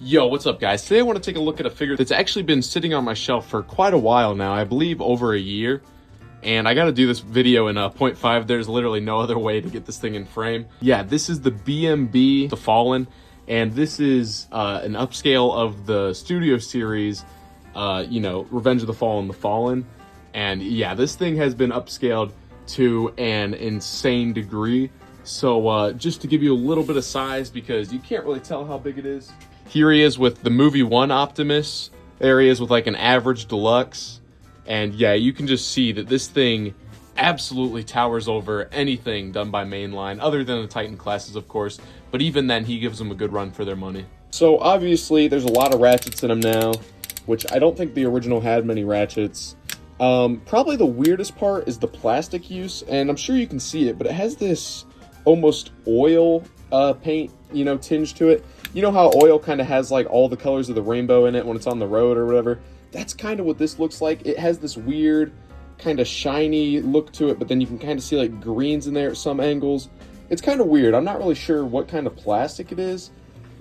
Yo, what's up guys? Today I want to take a look at a figure that's actually been sitting on my shelf for quite a while now, I believe over a year. And I gotta do this video in 0.5, there's literally no other way to get this thing in frame. Yeah, this is the BMB The Fallen, and this is an upscale of the Studio Series, Revenge of the Fallen, The Fallen. And yeah, this thing has been upscaled to an insane degree. So just to give you a little bit of size, because you can't really tell how big it is. Here he is with the Movie 1 Optimus. There he is with like an average deluxe. And yeah, you can just see that this thing absolutely towers over anything done by Mainline, other than the Titan classes, of course. But even then, he gives them a good run for their money. So obviously, there's a lot of ratchets in him now, which I don't think the original had many ratchets. Probably the weirdest part is the plastic use, and I'm sure you can see it, but it has this almost oil paint, tinge to it. You know how oil kind of has like all the colors of the rainbow in it when it's on the road or whatever? That's kind of what this looks like. It has this weird kind of shiny look to it, but then you can kind of see like greens in there at some angles. It's kind of weird. I'm not really sure what kind of plastic it is.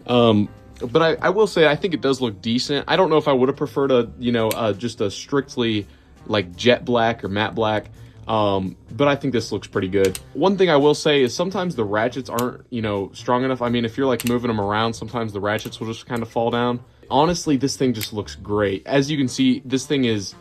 But I will say I think it does look decent. I don't know if I would have preferred just a strictly like jet black or matte black. But I think this looks pretty good. One thing I will say is sometimes the ratchets aren't, strong enough. I mean, if you're like moving them around, sometimes the ratchets will just kind of fall down. Honestly, this thing just looks great. As you can see, this thing is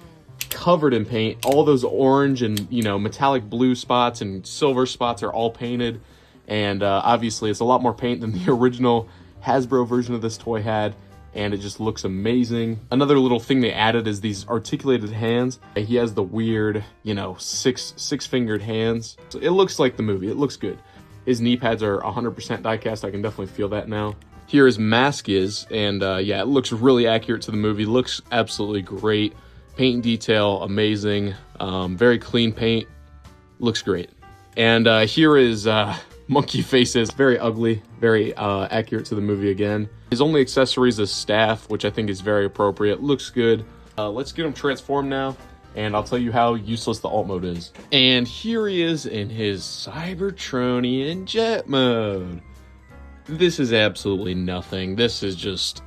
covered in paint. All those orange and, metallic blue spots and silver spots are all painted. And obviously, it's a lot more paint than the original Hasbro version of this toy had. And it just looks amazing. Another little thing they added is these articulated hands. He has the weird, six-fingered hands. So it looks like the movie. It looks good. His knee pads are 100% die-cast. I can definitely feel that now. Here his mask is, and yeah, it looks really accurate to the movie. Looks absolutely great. Paint detail, amazing. Very clean paint. Looks great. And here is Monkey Faces. Very ugly, very accurate to the movie again. His only accessories is staff, which I think is very appropriate. Looks good. Let's get him transformed now, and I'll tell you how useless the alt mode is. And here he is in his Cybertronian jet mode. This is absolutely nothing. This is just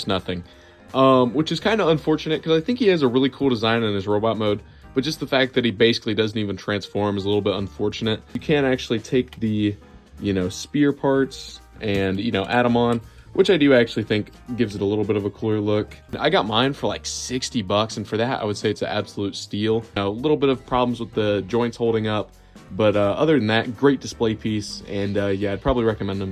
nothing. Which is kind of unfortunate, because I think he has a really cool design in his robot mode. But just the fact that he basically doesn't even transform is a little bit unfortunate. You can actually take the, spear parts and, add them on, which I do actually think gives it a little bit of a cooler look. I got mine for like 60 bucks, and for that, I would say it's an absolute steal. A little bit of problems with the joints holding up, but other than that, great display piece, and yeah, I'd probably recommend them.